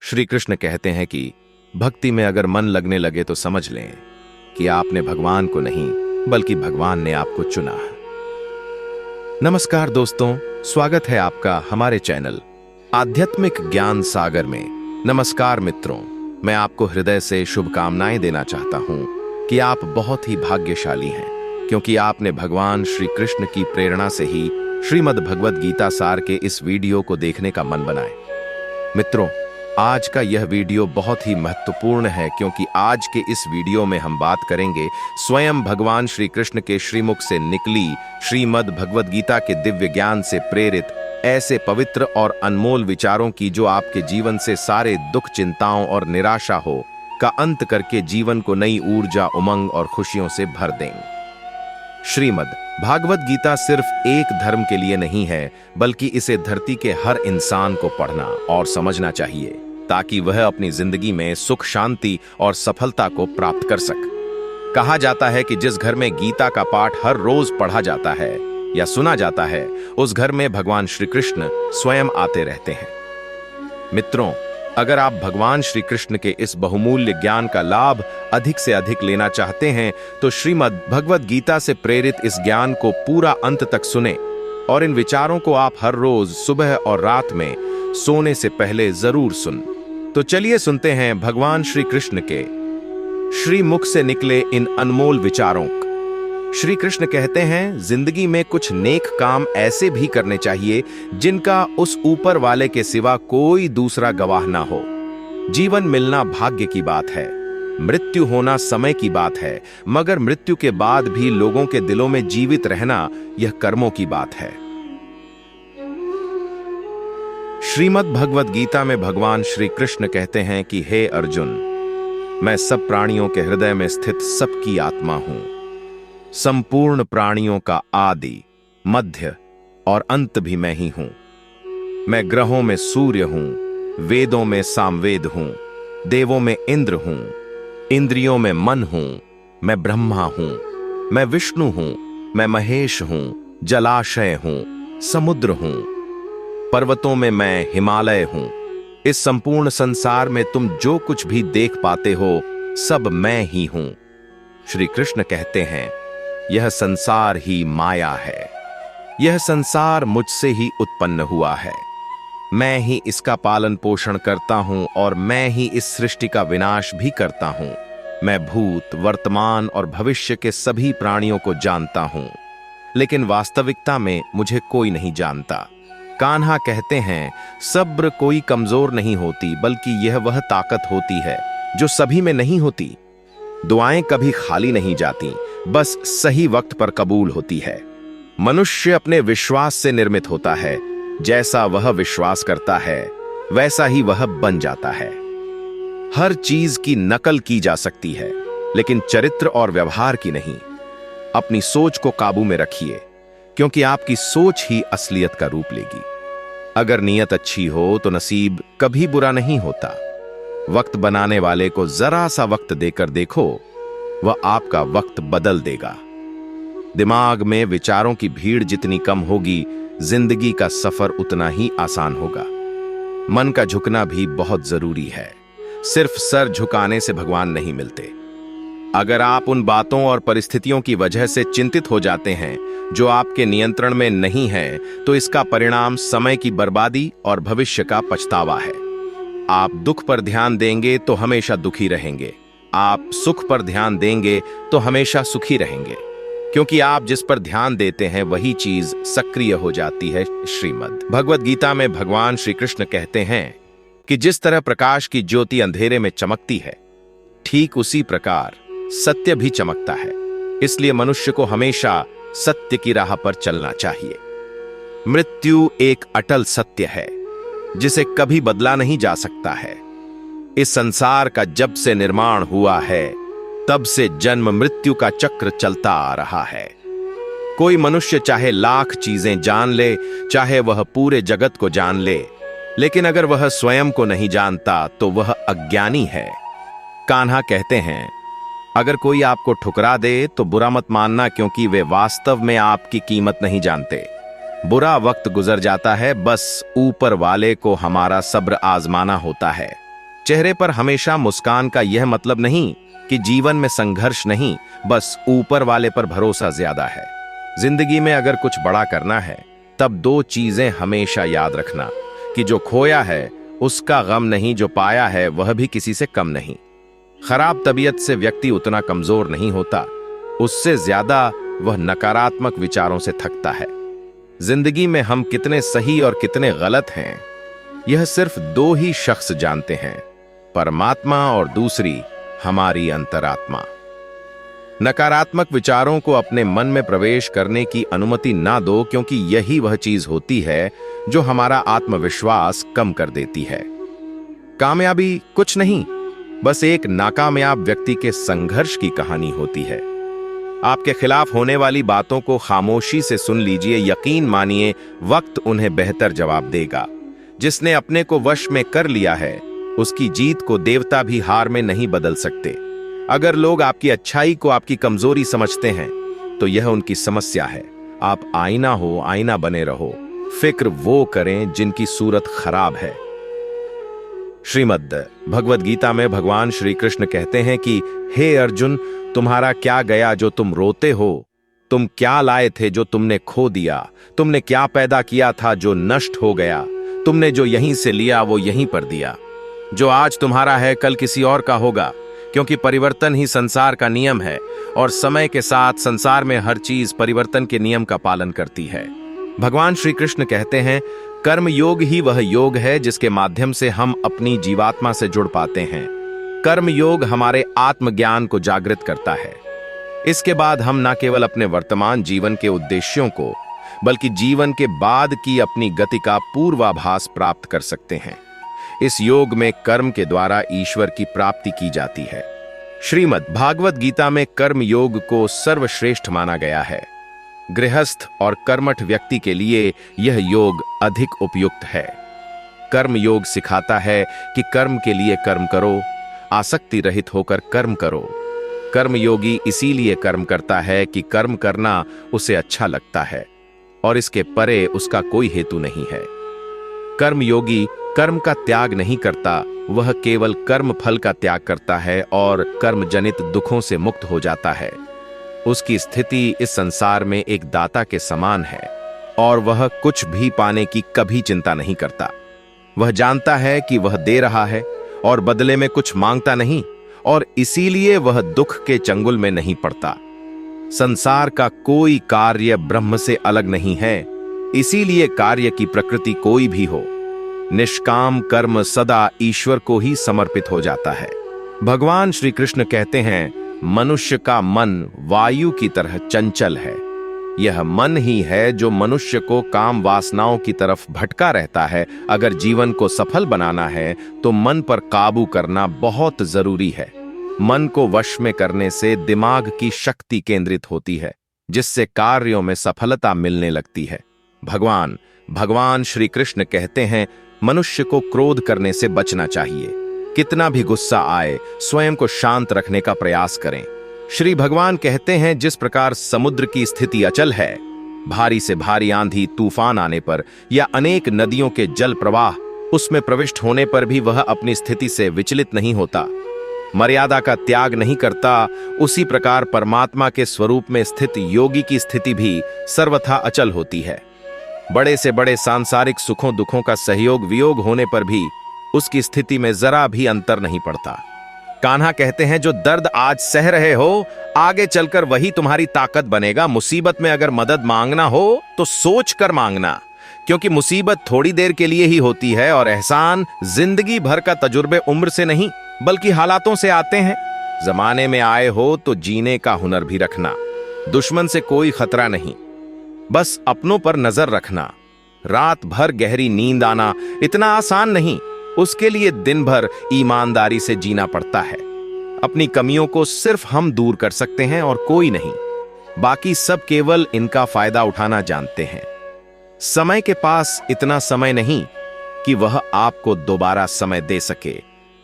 श्री कृष्ण कहते हैं कि भक्ति में अगर मन लगने लगे तो समझ लें कि आपने भगवान को नहीं बल्कि भगवान ने आपको चुना। नमस्कार दोस्तों, स्वागत है आपका हमारे चैनल आध्यात्मिक ज्ञान सागर में। नमस्कार मित्रों, मैं आपको हृदय से शुभकामनाएं देना चाहता हूं कि आप बहुत ही भाग्यशाली हैं, क्योंकि आपने भगवान श्री कृष्ण की प्रेरणा से ही श्रीमद् भगवद गीता सार के इस वीडियो को देखने का मन बनाए। मित्रों, आज का यह वीडियो बहुत ही महत्वपूर्ण है, क्योंकि आज के इस वीडियो में हम बात करेंगे स्वयं भगवान श्री कृष्ण के श्रीमुख से निकली श्रीमद् भगवद गीता के दिव्य ज्ञान से प्रेरित ऐसे पवित्र और अनमोल विचारों की, जो आपके जीवन से सारे दुख, चिंताओं और निराशा हो का अंत करके जीवन को नई ऊर्जा, उमंग और खुशियों से भर देंगे। श्रीमद् भागवत गीता सिर्फ एक धर्म के लिए नहीं है, बल्कि इसे धरती के हर इंसान को पढ़ना और समझना चाहिए, ताकि वह अपनी जिंदगी में सुख, शांति और सफलता को प्राप्त कर सके। कहा जाता है कि जिस घर में गीता का पाठ हर रोज पढ़ा जाता है या सुना जाता है, उस घर में भगवान श्री कृष्ण स्वयं आते रहते हैं। मित्रों, अगर आप भगवान श्री कृष्ण के इस बहुमूल्य ज्ञान का लाभ अधिक से अधिक लेना चाहते हैं, तो श्रीमद् भगवद गीता से प्रेरित इस ज्ञान को पूरा अंत तक सुने और इन विचारों को आप हर रोज सुबह और रात में सोने से पहले जरूर सुन। तो चलिए सुनते हैं भगवान श्री कृष्ण के श्रीमुख से निकले इन अनमोल विचारों। श्री कृष्ण कहते हैं, जिंदगी में कुछ नेक काम ऐसे भी करने चाहिए जिनका उस ऊपर वाले के सिवा कोई दूसरा गवाह ना हो। जीवन मिलना भाग्य की बात है, मृत्यु होना समय की बात है, मगर मृत्यु के बाद भी लोगों के दिलों में जीवित रहना यह कर्मों की बात है। श्रीमद् भगवद गीता में भगवान श्री कृष्ण कहते हैं कि हे अर्जुन, मैं सब प्राणियों के हृदय में स्थित सबकी आत्मा हूं, संपूर्ण प्राणियों का आदि, मध्य और अंत भी मैं ही हूं। मैं ग्रहों में सूर्य हूं, वेदों में सामवेद हूं, देवों में इंद्र हूं, इंद्रियों में मन हूं, मैं ब्रह्मा हूं, मैं विष्णु हूं, मैं महेश हूं, जलाशय हूं, समुद्र हूं, पर्वतों में मैं हिमालय हूं। इस संपूर्ण संसार में तुम जो कुछ भी देख पाते हो, सब मैं ही हूं। श्री कृष्ण कहते हैं, यह संसार ही माया है, यह संसार मुझसे ही उत्पन्न हुआ है, मैं ही इसका पालन पोषण करता हूं और मैं ही इस सृष्टि का विनाश भी करता हूं। मैं भूत, वर्तमान और भविष्य के सभी प्राणियों को जानता हूं, लेकिन वास्तविकता में मुझे कोई नहीं जानता। कान्हा कहते हैं, सब्र कोई कमजोर नहीं होती, बल्कि यह वह ताकत होती है जो सभी में नहीं होती। दुआएं कभी खाली नहीं जाती, बस सही वक्त पर कबूल होती है। मनुष्य अपने विश्वास से निर्मित होता है, जैसा वह विश्वास करता है वैसा ही वह बन जाता है। हर चीज की नकल की जा सकती है, लेकिन चरित्र और व्यवहार की नहीं। अपनी सोच को काबू में रखिए, क्योंकि आपकी सोच ही असलियत का रूप लेगी। अगर नीयत अच्छी हो तो नसीब कभी बुरा नहीं होता। वक्त बनाने वाले को जरा सा वक्त देकर देखो, वह आपका वक्त बदल देगा। दिमाग में विचारों की भीड़ जितनी कम होगी, जिंदगी का सफर उतना ही आसान होगा। मन का झुकना भी बहुत जरूरी है, सिर्फ सर झुकाने से भगवान नहीं मिलते। अगर आप उन बातों और परिस्थितियों की वजह से चिंतित हो जाते हैं जो आपके नियंत्रण में नहीं है, तो इसका परिणाम समय की बर्बादी और भविष्य का पछतावा है। आप दुख पर ध्यान देंगे तो हमेशा दुखी रहेंगे, आप सुख पर ध्यान देंगे तो हमेशा सुखी रहेंगे, क्योंकि आप जिस पर ध्यान देते हैं वही चीज सक्रिय हो जाती है। श्रीमद् भगवद गीता में भगवान श्री कृष्ण कहते हैं कि जिस तरह प्रकाश की ज्योति अंधेरे में चमकती है, ठीक उसी प्रकार सत्य भी चमकता है। इसलिए मनुष्य को हमेशा सत्य की राह पर चलना चाहिए। मृत्यु एक अटल सत्य है, जिसे कभी बदला नहीं जा सकता है। इस संसार का जब से निर्माण हुआ है, तब से जन्म मृत्यु का चक्र चलता आ रहा है। कोई मनुष्य चाहे लाख चीजें जान ले, चाहे वह पूरे जगत को जान ले, लेकिन अगर वह स्वयं को नहीं जानता तो वह अज्ञानी है। कान्हा कहते हैं, अगर कोई आपको ठुकरा दे तो बुरा मत मानना, क्योंकि वे वास्तव में आपकी कीमत नहीं जानते। बुरा वक्त गुजर जाता है, बस ऊपर वाले को हमारा सब्र आजमाना होता है। चेहरे पर हमेशा मुस्कान का यह मतलब नहीं कि जीवन में संघर्ष नहीं, बस ऊपर वाले पर भरोसा ज्यादा है। जिंदगी में अगर कुछ बड़ा करना है तब दो चीजें हमेशा याद रखना कि जो खोया है उसका गम नहीं, जो पाया है वह भी किसी से कम नहीं। खराब तबीयत से व्यक्ति उतना कमजोर नहीं होता, उससे ज्यादा वह नकारात्मक विचारों से थकता है। जिंदगी में हम कितने सही और कितने गलत हैं यह सिर्फ दो ही शख्स जानते हैं, परमात्मा और दूसरी हमारी अंतरात्मा। नकारात्मक विचारों को अपने मन में प्रवेश करने की अनुमति ना दो, क्योंकि यही वह चीज होती है जो हमारा आत्मविश्वास कम कर देती है। कामयाबी कुछ नहीं, बस एक नाकामयाब व्यक्ति के संघर्ष की कहानी होती है। आपके खिलाफ होने वाली बातों को खामोशी से सुन लीजिए, यकीन मानिए वक्त उन्हें बेहतर जवाब देगा। जिसने अपने को वश में कर लिया है उसकी जीत को देवता भी हार में नहीं बदल सकते। अगर लोग आपकी अच्छाई को आपकी कमजोरी समझते हैं तो यह उनकी समस्या है। आप आईना हो, आईना बने रहो। फिक्र वो करें जिनकी सूरत खराब है। श्रीमद् भगवद गीता में भगवान श्री कृष्ण कहते हैं कि हे अर्जुन, तुम्हारा क्या गया जो तुम रोते हो? तुम क्या लाए थे जो तुमने खो दिया? तुमने क्या पैदा किया था जो नष्ट हो गया? तुमने जो यहीं से लिया वो यहीं पर दिया। जो आज तुम्हारा है कल किसी और का होगा, क्योंकि परिवर्तन ही संसार का नियम है और समय के साथ संसार में हर चीज परिवर्तन के नियम का पालन करती है। भगवान श्री कृष्ण कहते हैं, कर्म योग ही वह योग है जिसके माध्यम से हम अपनी जीवात्मा से जुड़ पाते हैं। कर्म योग हमारे आत्मज्ञान को जागृत करता है। इसके बाद हम न केवल अपने वर्तमान जीवन के उद्देश्यों को बल्कि जीवन के बाद की अपनी गति का पूर्वाभास प्राप्त कर सकते हैं। इस योग में कर्म के द्वारा ईश्वर की प्राप्ति की जाती है। श्रीमद् भागवत गीता में कर्म योग को सर्वश्रेष्ठ माना गया है। गृहस्थ और कर्मठ व्यक्ति के लिए यह योग अधिक उपयुक्त है। कर्म योग सिखाता है कि कर्म के लिए कर्म करो, आसक्ति रहित होकर कर्म करो। कर्म योगी इसीलिए कर्म करता है कि कर्म करना उसे अच्छा लगता है और इसके परे उसका कोई हेतु नहीं है। कर्म योगी कर्म का त्याग नहीं करता, वह केवल कर्म फल का त्याग करता है और कर्म जनित दुखों से मुक्त हो जाता है। उसकी स्थिति इस संसार में एक दाता के समान है और वह कुछ भी पाने की कभी चिंता नहीं करता। वह जानता है कि वह दे रहा है और बदले में कुछ मांगता नहीं, और इसीलिए वह दुख के चंगुल में नहीं पड़ता। संसार का कोई कार्य ब्रह्म से अलग नहीं है, इसीलिए कार्य की प्रकृति कोई भी हो, निष्काम कर्म सदा ईश्वर को ही समर्पित हो जाता है। भगवान श्री कृष्ण कहते हैं, मनुष्य का मन वायु की तरह चंचल है। यह मन ही है जो मनुष्य को काम वासनाओं की तरफ भटका रहता है। अगर जीवन को सफल बनाना है तो मन पर काबू करना बहुत जरूरी है। मन को वश में करने से दिमाग की शक्ति केंद्रित होती है, जिससे कार्यों में सफलता मिलने लगती है। भगवान श्री कृष्ण कहते हैं, मनुष्य को क्रोध करने से बचना चाहिए। कितना भी गुस्सा आए, स्वयं को शांत रखने का प्रयास करें। श्री भगवान कहते हैं, जिस प्रकार समुद्र की स्थिति अचल है, भारी से भारी आंधी तूफान आने पर या अनेक नदियों के जल प्रवाह उसमें प्रविष्ट होने पर भी वह अपनी स्थिति से विचलित नहीं होता, मर्यादा का त्याग नहीं करता, उसी प्रकार परमात्मा के स्वरूप में स्थित योगी की स्थिति भी सर्वथा अचल होती है। बड़े से बड़े सांसारिक सुखों दुखों का सहयोग वियोग होने पर भी उसकी स्थिति में जरा भी अंतर नहीं पड़ता। कान्हा कहते हैं, जो दर्द आज सह रहे हो, आगे चलकर वही तुम्हारी ताकत बनेगा। मुसीबत में अगर मदद मांगना हो तो सोच कर मांगना, क्योंकि मुसीबत थोड़ी देर के लिए ही होती है और एहसान जिंदगी भर का तजुर्बे उम्र से नहीं बल्कि हालातों से आते हैं। जमाने में आए हो तो जीने का हुनर भी रखना। दुश्मन से कोई खतरा नहीं, बस अपनों पर नजर रखना। रात भर गहरी नींद आना इतना आसान नहीं, उसके लिए दिन भर ईमानदारी से जीना पड़ता है। अपनी कमियों को सिर्फ हम दूर कर सकते हैं और कोई नहीं। बाकी सब केवल इनका फायदा उठाना जानते हैं। समय के पास इतना समय नहीं कि वह आपको दोबारा समय दे सके।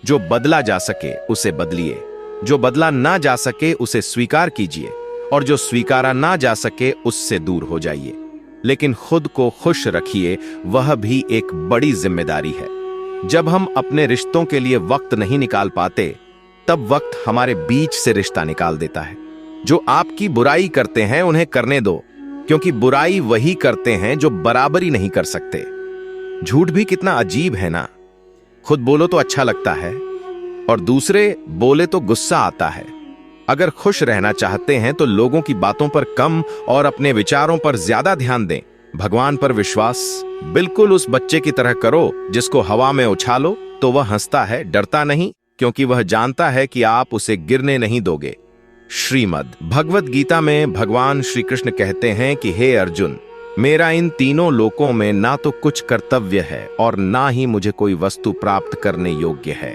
जो बदला जा सके उसे बदलिए, जो बदला ना जा सके उसे स्वीकार कीजिए, और जो स्वीकारा ना जा सके उससे दूर हो जाइए। लेकिन खुद को खुश रखिए, वह भी एक बड़ी जिम्मेदारी है। जब हम अपने रिश्तों के लिए वक्त नहीं निकाल पाते, तब वक्त हमारे बीच से रिश्ता निकाल देता है। जो आपकी बुराई करते हैं उन्हें करने दो, क्योंकि बुराई वही करते हैं जो बराबरी नहीं कर सकते। झूठ भी कितना अजीब है ना। खुद बोलो तो अच्छा लगता है और दूसरे बोले तो गुस्सा आता है। अगर खुश रहना चाहते हैं तो लोगों की बातों पर कम और अपने विचारों पर ज्यादा ध्यान दें। भगवान पर विश्वास बिल्कुल उस बच्चे की तरह करो जिसको हवा में उछालो तो वह हंसता है, डरता नहीं, क्योंकि वह जानता है कि आप उसे गिरने नहीं दोगे। श्रीमद् भगवद गीता में भगवान श्री कृष्ण कहते हैं कि हे अर्जुन, मेरा इन तीनों लोकों में ना तो कुछ कर्तव्य है और ना ही मुझे कोई वस्तु प्राप्त करने योग्य है,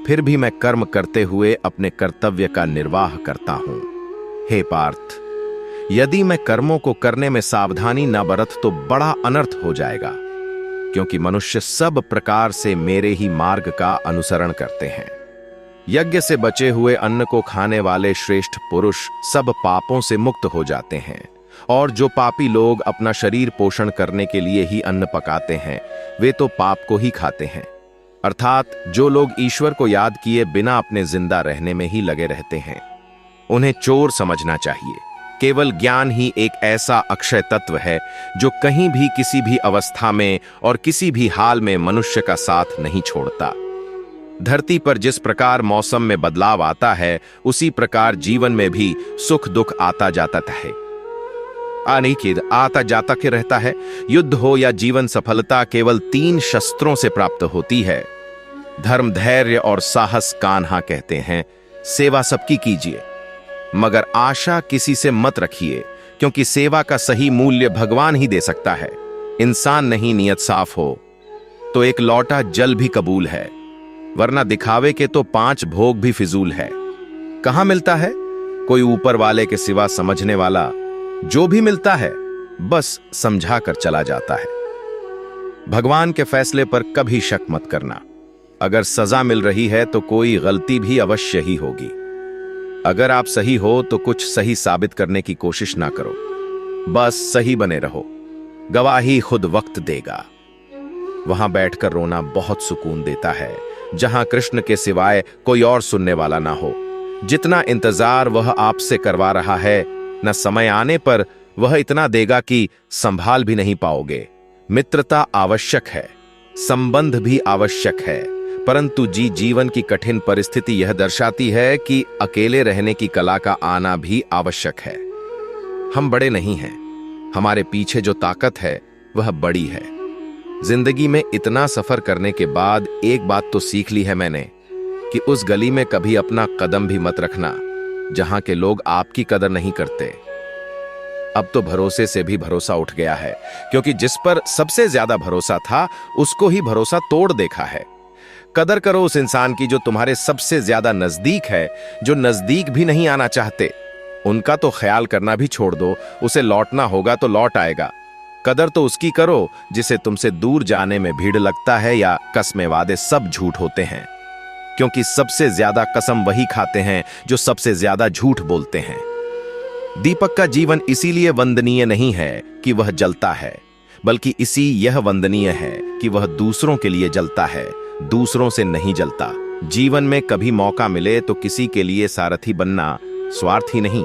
फिर भी मैं कर्म करते हुए अपने कर्तव्य का निर्वाह करता हूं। हे पार्थ, यदि मैं कर्मों को करने में सावधानी न बरत तो बड़ा अनर्थ हो जाएगा, क्योंकि मनुष्य सब प्रकार से मेरे ही मार्ग का अनुसरण करते हैं। यज्ञ से बचे हुए अन्न को खाने वाले श्रेष्ठ पुरुष सब पापों से मुक्त हो जाते हैं, और जो पापी लोग अपना शरीर पोषण करने के लिए ही अन्न पकाते हैं वे तो पाप को ही खाते हैं। अर्थात जो लोग ईश्वर को याद किए बिना अपने जिंदा रहने में ही लगे रहते हैं, उन्हें चोर समझना चाहिए। केवल ज्ञान ही एक ऐसा अक्षय तत्व है जो कहीं भी किसी भी अवस्था में और किसी भी हाल में मनुष्य का साथ नहीं छोड़ता। धरती पर जिस प्रकार मौसम में बदलाव आता है, उसी प्रकार जीवन में भी सुख दुख आता जाता है, अनिश्चित आता जाता के रहता है। युद्ध हो या जीवन सफलता केवल 3 शस्त्रों से प्राप्त होती है। धर्म, धैर्य और साहस। कान्हा कहते हैं, सेवा सबकी कीजिए, मगर आशा किसी से मत रखिए, क्योंकि सेवा का सही मूल्य भगवान ही दे सकता है। इंसान नहीं नियत साफ हो तो एक लौटा जल भी कबूल है, वरना दिखावे के तो 5 भोग भी फिजूल है। कहां मिलता है कोई ऊपर वाले के सिवा समझने वाला? जो भी मिलता है बस समझा कर चला जाता है। भगवान के फैसले पर कभी शक मत करना। अगर सजा मिल रही है तो कोई गलती भी अवश्य ही होगी। अगर आप सही हो तो कुछ सही साबित करने की कोशिश ना करो, बस सही बने रहो। गवाही खुद वक्त देगा। वहां बैठकर रोना बहुत सुकून देता है, जहां कृष्ण के सिवाय कोई और सुनने वाला ना हो। जितना इंतजार वह आपसे करवा रहा है, न समय आने पर वह इतना देगा कि संभाल भी नहीं पाओगे। मित्रता आवश्यक है, संबंध भी आवश्यक है, परंतु जीवन की कठिन परिस्थिति यह दर्शाती है कि अकेले रहने की कला का आना भी आवश्यक है। हम बड़े नहीं हैं, हमारे पीछे जो ताकत है वह बड़ी है। जिंदगी में इतना सफर करने के बाद एक बात तो सीख ली है मैंने कि उस गली में कभी अपना कदम भी मत रखना जहां के लोग आपकी कदर नहीं करते। अब तो भरोसे से भी भरोसा उठ गया है, क्योंकि जिस पर सबसे ज्यादा भरोसा था उसको ही भरोसा तोड़ देखा है। कदर करो उस इंसान की जो तुम्हारे सबसे ज्यादा नजदीक है, जो नजदीक भी नहीं आना चाहते। उनका तो ख्याल करना भी छोड़ दो, उसे लौटना होगा तो लौट आएगा। कदर तो उसकी करो जिसे तुमसे दूर जाने में भीड़ लगता है, या कसमें वादे सब झूठ होते हैं, क्योंकि सबसे ज्यादा कसम वही खाते हैं जो सबसे ज्यादा झूठ बोलते हैं। दीपक का जीवन इसीलिए वंदनीय नहीं है कि वह जलता है, बल्कि इसी यह वंदनीय है कि वह दूसरों के लिए जलता है, दूसरों से नहीं जलता। जीवन में कभी मौका मिले तो किसी के लिए सारथी बनना स्वार्थ ही नहीं,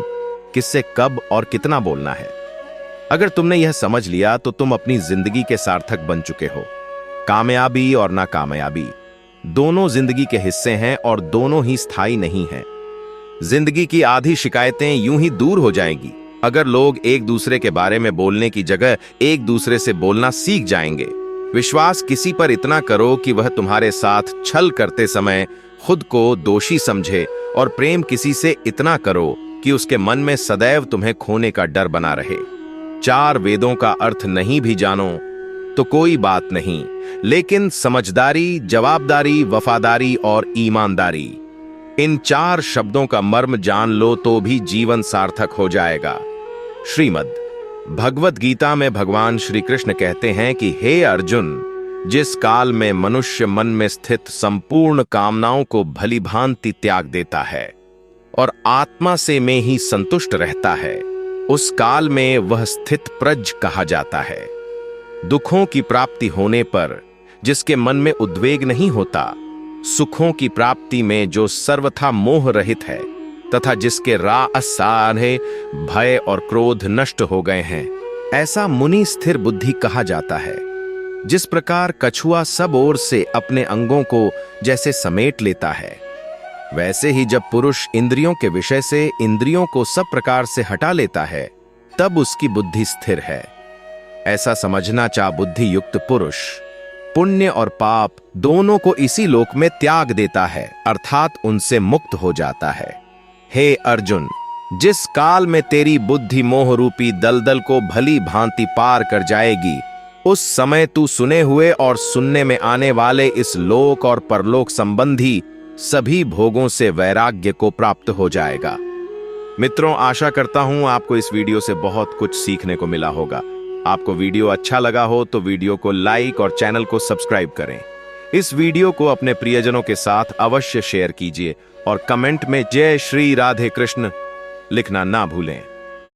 किससे कब और कितना बोलना है। अगर तुमने यह समझ लिया तो तुम अपनी जिंदगी के सार्थक बन चुके हो। कामयाबी और नाकामयाबी दोनों जिंदगी के हिस्से हैं और दोनों ही स्थायी नहीं हैं। जिंदगी की आधी शिकायतें यूं ही दूर हो जाएंगी अगर लोग एक दूसरे के बारे में बोलने की जगह एक दूसरे से बोलना सीख जाएंगे। विश्वास किसी पर इतना करो कि वह तुम्हारे साथ छल करते समय खुद को दोषी समझे, और प्रेम किसी से इतना करो कि उसके मन में सदैव तुम्हें खोने का डर बना रहे। 4 वेदों का अर्थ नहीं भी जानो तो कोई बात नहीं, लेकिन समझदारी, जवाबदारी, वफादारी और ईमानदारी, इन 4 शब्दों का मर्म जान लो तो भी जीवन सार्थक हो जाएगा। श्रीमद् भगवद गीता में भगवान श्री कृष्ण कहते हैं कि हे अर्जुन, जिस काल में मनुष्य मन में स्थित संपूर्ण कामनाओं को भली भांति त्याग देता है और आत्मा से में ही संतुष्ट रहता है, उस काल में वह स्थित प्रज्ञ कहा जाता है। दुखों की प्राप्ति होने पर जिसके मन में उद्वेग नहीं होता, सुखों की प्राप्ति में जो सर्वथा मोह रहित है, तथा जिसके सारे भय और क्रोध नष्ट हो गए हैं, ऐसा मुनि स्थिर बुद्धि कहा जाता है। जिस प्रकार कछुआ सब ओर से अपने अंगों को जैसे समेट लेता है, वैसे ही जब पुरुष इंद्रियों के विषय से इंद्रियों को सब प्रकार से हटा लेता है, तब उसकी बुद्धि स्थिर है। ऐसा समझना चाह बुद्धि युक्त पुरुष पुण्य और पाप दोनों को इसी लोक में त्याग देता है, अर्थात उनसे मुक्त हो जाता है। हे अर्जुन, जिस काल में तेरी बुद्धि मोह रूपी दलदल को भली भांति पार कर जाएगी, उस समय तू सुने हुए और सुनने में आने वाले इस लोक और परलोक संबंधी सभी भोगों से वैराग्य को प्राप्त हो जाएगा। मित्रों, आशा करता हूं आपको इस वीडियो से बहुत कुछ सीखने को मिला होगा। आपको वीडियो अच्छा लगा हो तो वीडियो को लाइक और चैनल को सब्सक्राइब करें। इस वीडियो को अपने प्रियजनों के साथ अवश्य शेयर कीजिए और कमेंट में जय श्री राधे कृष्ण लिखना ना भूलें।